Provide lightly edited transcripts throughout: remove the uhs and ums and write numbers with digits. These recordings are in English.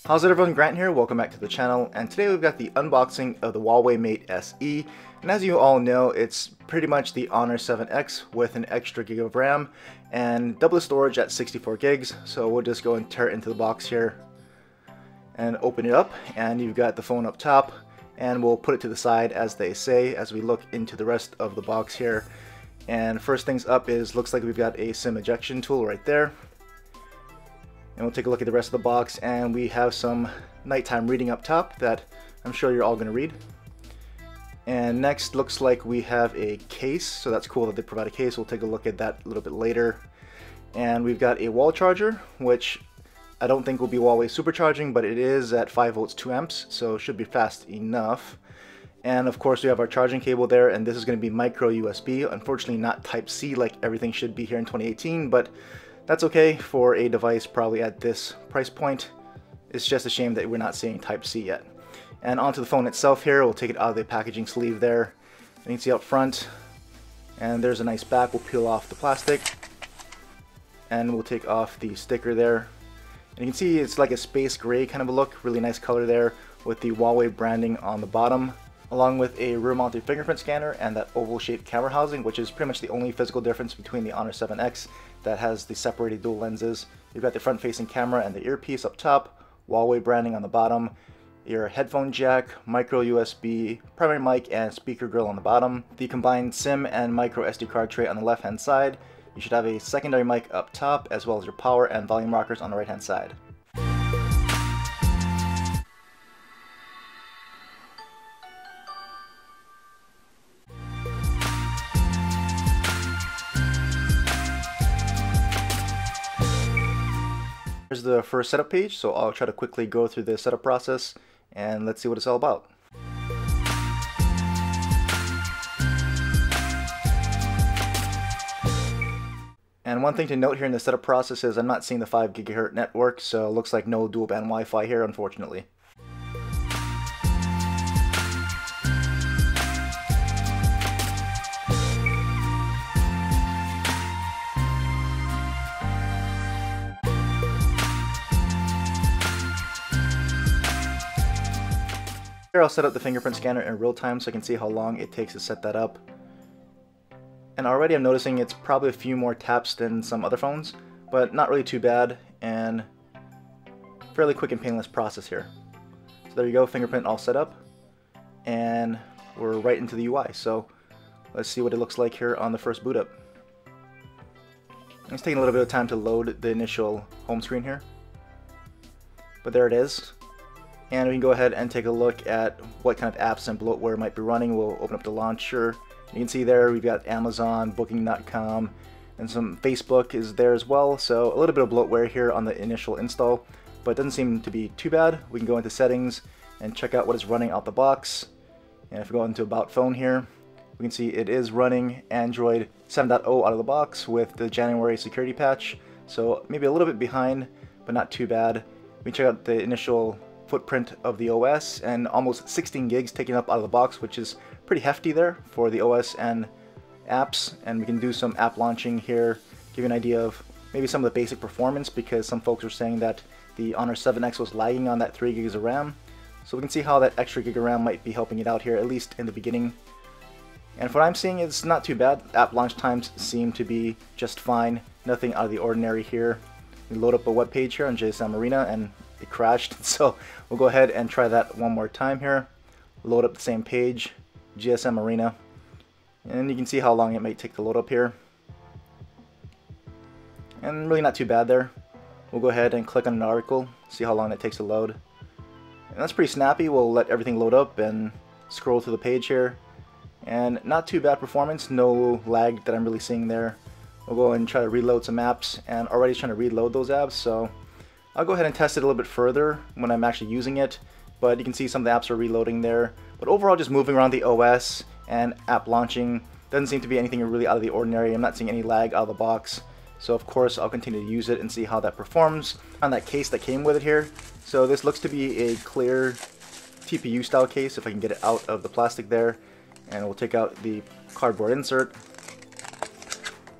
How's it everyone, Grant here, welcome back to the channel, and today we've got the unboxing of the Huawei Mate SE, and as you all know, it's pretty much the Honor 7X with an extra gig of RAM and double the storage at 64 gigs, so we'll just go and tear it into the box here and open it up, and you've got the phone up top, and we'll put it to the side as they say as we look into the rest of the box here. And first things up is, looks like we've got a SIM ejection tool right there. And we'll take a look at the rest of the box, and we have some nighttime reading up top that I'm sure you're all going to read. And next, looks like we have a case, so that's cool that they provide a case. We'll take a look at that a little bit later. And we've got a wall charger, which I don't think will be Huawei supercharging, but it is at 5 volts 2 amps, so it should be fast enough. And of course we have our charging cable there, and this is going to be micro USB, unfortunately not Type-C like everything should be here in 2018, but that's okay for a device probably at this price point. It's just a shame that we're not seeing Type-C yet. And onto the phone itself here, we'll take it out of the packaging sleeve there. And you can see up front, and there's a nice back. We'll peel off the plastic, and we'll take off the sticker there. And you can see it's like a space gray kind of a look, really nice color there with the Huawei branding on the bottom, along with a rear-mounted fingerprint scanner and that oval-shaped camera housing, which is pretty much the only physical difference between the Honor 7X that has the separated dual lenses. You've got the front-facing camera and the earpiece up top, Huawei branding on the bottom, your headphone jack, micro USB, primary mic, and speaker grill on the bottom, the combined SIM and micro SD card tray on the left-hand side. You should have a secondary mic up top, as well as your power and volume rockers on the right-hand side. Here's the first setup page, so I'll try to quickly go through the setup process and let's see what it's all about. And one thing to note here in the setup process is I'm not seeing the 5 GHz network, so it looks like no dual band Wi-Fi here, unfortunately. Here I'll set up the fingerprint scanner in real time so I can see how long it takes to set that up. And already I'm noticing it's probably a few more taps than some other phones, but not really too bad, and fairly quick and painless process here. So there you go, fingerprint all set up, and we're right into the UI. So let's see what it looks like here on the first boot up. It's taking a little bit of time to load the initial home screen here, but there it is. And we can go ahead and take a look at what kind of apps and bloatware might be running. We'll open up the launcher. You can see there we've got Amazon, Booking.com, and some Facebook is there as well. So a little bit of bloatware here on the initial install, but it doesn't seem to be too bad. We can go into settings and check out what is running out the box. And if we go into About Phone here, we can see it is running Android 7.0 out of the box with the January security patch. So maybe a little bit behind, but not too bad. We can check out the initial footprint of the OS, and almost 16 gigs taken up out of the box, which is pretty hefty there for the OS and apps. And we can do some app launching here, give you an idea of maybe some of the basic performance, because some folks are saying that the Honor 7X was lagging on that 3 gigs of RAM. So we can see how that extra gig of RAM might be helping it out here, at least in the beginning. And what I'm seeing is not too bad. App launch times seem to be just fine, nothing out of the ordinary here. We load up a web page here on GSM Arena and it crashed, so we'll go ahead and try that one more time here. Load up the same page, GSM Arena, and you can see how long it might take to load up here. And really not too bad there. We'll go ahead and click on an article, see how long it takes to load. And that's pretty snappy. We'll let everything load up and scroll through the page here. And not too bad performance, no lag that I'm really seeing there. We'll go and try to reload some apps, and already trying to reload those apps, so I'll go ahead and test it a little bit further when I'm actually using it, but you can see some of the apps are reloading there. But overall, just moving around the OS and app launching doesn't seem to be anything really out of the ordinary. I'm not seeing any lag out of the box, so of course I'll continue to use it and see how that performs on that case that came with it here. So this looks to be a clear TPU style case, if I can get it out of the plastic there, and we'll take out the cardboard insert.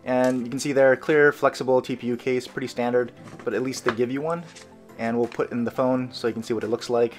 And you can see there, clear, flexible TPU case, pretty standard, but at least they give you one. and we'll put in the phone so you can see what it looks like.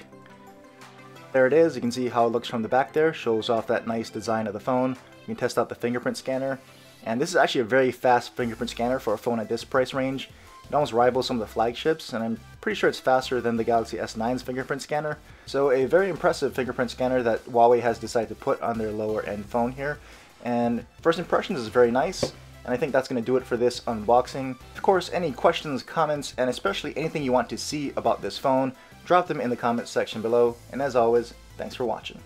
There it is. You can see how it looks from the back there. Shows off that nice design of the phone. You can test out the fingerprint scanner. And this is actually a very fast fingerprint scanner for a phone at this price range. It almost rivals some of the flagships, and I'm pretty sure it's faster than the Galaxy S9's fingerprint scanner. So a very impressive fingerprint scanner that Huawei has decided to put on their lower end phone here. And first impressions is very nice, and I think that's going to do it for this unboxing. Of course, any questions, comments, and especially anything you want to see about this phone, drop them in the comments section below. And as always, thanks for watching.